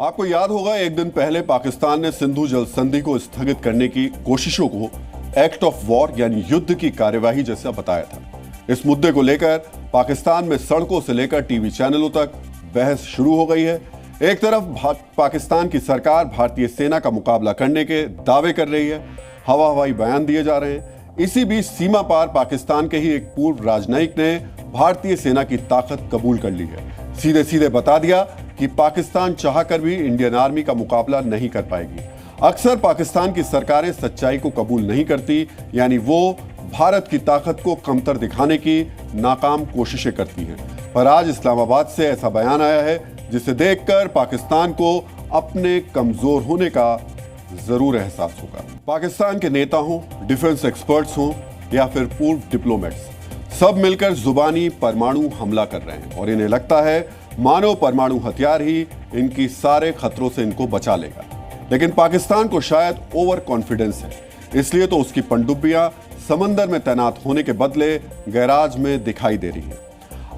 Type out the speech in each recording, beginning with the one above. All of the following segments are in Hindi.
आपको याद होगा एक दिन पहले पाकिस्तान ने सिंधु जल संधि को स्थगित करने की कोशिशों को एक्ट ऑफ वॉर यानी युद्ध की कार्यवाही जैसा बताया था। इस मुद्दे को लेकर पाकिस्तान में सड़कों से लेकर टीवी चैनलों तक बहस शुरू हो गई है। एक तरफ पाकिस्तान की सरकार भारतीय सेना का मुकाबला करने के दावे कर रही है, हवाई बयान दिए जा रहे हैं। इसी बीच सीमा पार पाकिस्तान के ही एक पूर्व राजनयिक ने भारतीय सेना की ताकत कबूल कर ली है। सीधे सीधे बता दिया कि पाकिस्तान चाहकर भी इंडियन आर्मी का मुकाबला नहीं कर पाएगी। अक्सर पाकिस्तान की सरकारें सच्चाई को कबूल नहीं करती, यानी वो भारत की ताकत को कमतर दिखाने की नाकाम कोशिशें करती हैं। पर आज इस्लामाबाद से ऐसा बयान आया है जिसे देखकर पाकिस्तान को अपने कमजोर होने का जरूर एहसास होगा। पाकिस्तान के नेता हों, डिफेंस एक्सपर्ट्स हों या फिर पूर्व डिप्लोमेट्स, सब मिलकर जुबानी परमाणु हमला कर रहे हैं और इन्हें लगता है मानव परमाणु हथियार ही इनकी सारे खतरों से इनको बचा लेगा। लेकिन पाकिस्तान को शायद ओवर कॉन्फिडेंस है, इसलिए तो उसकी पनडुब्बियां समंदर में तैनात होने के बदले गैराज में दिखाई दे रही हैं।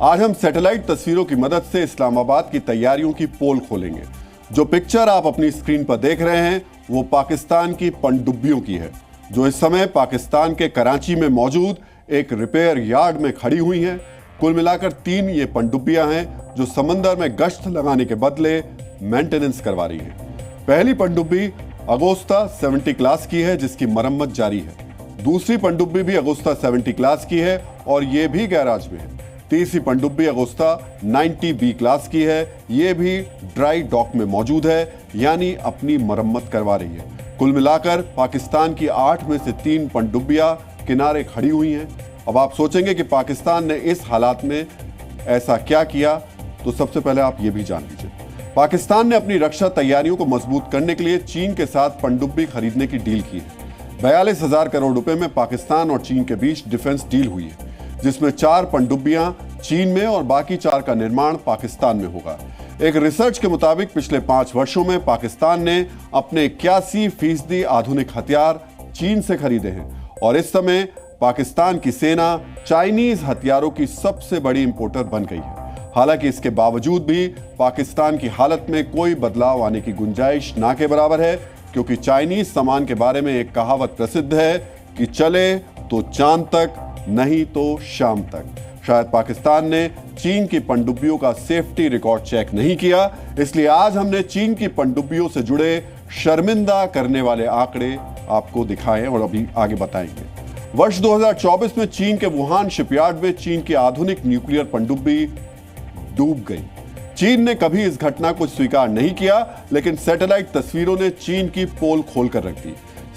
आज हम सैटेलाइट तस्वीरों की मदद से इस्लामाबाद की तैयारियों की पोल खोलेंगे। जो पिक्चर आप अपनी स्क्रीन पर देख रहे हैं वो पाकिस्तान की पनडुब्बियों की है, जो इस समय पाकिस्तान के कराची में मौजूद एक रिपेयर यार्ड में खड़ी हुई हैं। कुल मिलाकर 3 ये पनडुब्बियां हैं जो समंदर में गश्त लगाने के बदले मेंटेनेंस करवा रही हैं। पहली पनडुब्बी अगोस्ता 70 क्लास की है जिसकी मरम्मत जारी है। दूसरी पनडुब्बी भी अगोस्ता 70 क्लास की है और ये भी गैराज में है। तीसरी पनडुब्बी अगोस्ता 90B क्लास की है, ये भी ड्राई डॉक में मौजूद है, यानी अपनी मरम्मत करवा रही है। कुल मिलाकर पाकिस्तान की 8 में से 3 पनडुब्बियां किनारे खड़ी हुई हैं। अब आप सोचेंगे कि पाकिस्तान ने इस हालात में ऐसा क्या किया, तो सबसे पहले आप ये भी जान लीजिए। पाकिस्तान ने अपनी रक्षा तैयारियों को मजबूत करने के लिए चीन के साथ पनडुब्बी खरीदने की डील की है। 42,000 करोड़ रुपए में पाकिस्तान और चीन के बीच डिफेंस डील हुई है, जिसमें 4 पनडुब्बियां चीन में और बाकी 4 का निर्माण पाकिस्तान में होगा। एक रिसर्च के मुताबिक पिछले 5 वर्षों में पाकिस्तान ने अपने 81% आधुनिक हथियार चीन से खरीदे हैं और इस समय पाकिस्तान की सेना चाइनीज हथियारों की सबसे बड़ी इंपोर्टर बन गई है। हालांकि इसके बावजूद भी पाकिस्तान की हालत में कोई बदलाव आने की गुंजाइश ना के बराबर है, क्योंकि चाइनीज सामान के बारे में एक कहावत प्रसिद्ध है कि चले तो चांद तक, नहीं तो शाम तक। शायद पाकिस्तान ने चीन की पनडुब्बियों का सेफ्टी रिकॉर्ड चेक नहीं किया, इसलिए आज हमने चीन की पनडुब्बियों से जुड़े शर्मिंदा करने वाले आंकड़े आपको दिखाए और अभी आगे बताएंगे। वर्ष 2024 में चीन के वुहान शिपयार्ड में चीन की आधुनिक न्यूक्लियर पनडुब्बी डूब गई। चीन ने कभी इस घटना को स्वीकार नहीं किया, लेकिन सैटेलाइट तस्वीरों ने चीन की पोल खोलकर रख दी।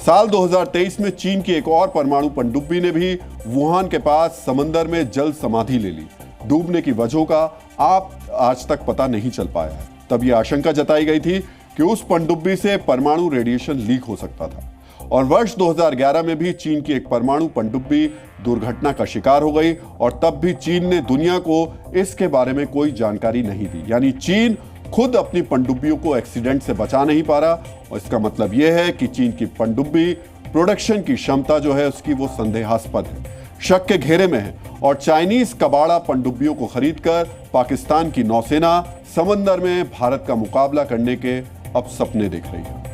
साल 2023 में चीन की एक और परमाणु पनडुब्बी ने भी वुहान के पास समंदर में जल समाधि ले ली। डूबने की वजहों का आज तक पता नहीं चल पाया है। तब यह आशंका जताई गई थी कि उस पनडुब्बी से परमाणु रेडिएशन लीक हो सकता था। और वर्ष 2011 में भी चीन की एक परमाणु पनडुब्बी दुर्घटना का शिकार हो गई और तब भी चीन ने दुनिया को इसके बारे में कोई जानकारी नहीं दी। यानी चीन खुद अपनी पनडुब्बियों को एक्सीडेंट से बचा नहीं पा रहा और इसका मतलब यह है कि चीन की पनडुब्बी प्रोडक्शन की क्षमता जो है उसकी वो संदेहास्पद है, शक के घेरे में है। और चाइनीज कबाड़ा पनडुब्बियों को खरीदकर पाकिस्तान की नौसेना समंदर में भारत का मुकाबला करने के अब सपने देख रही है।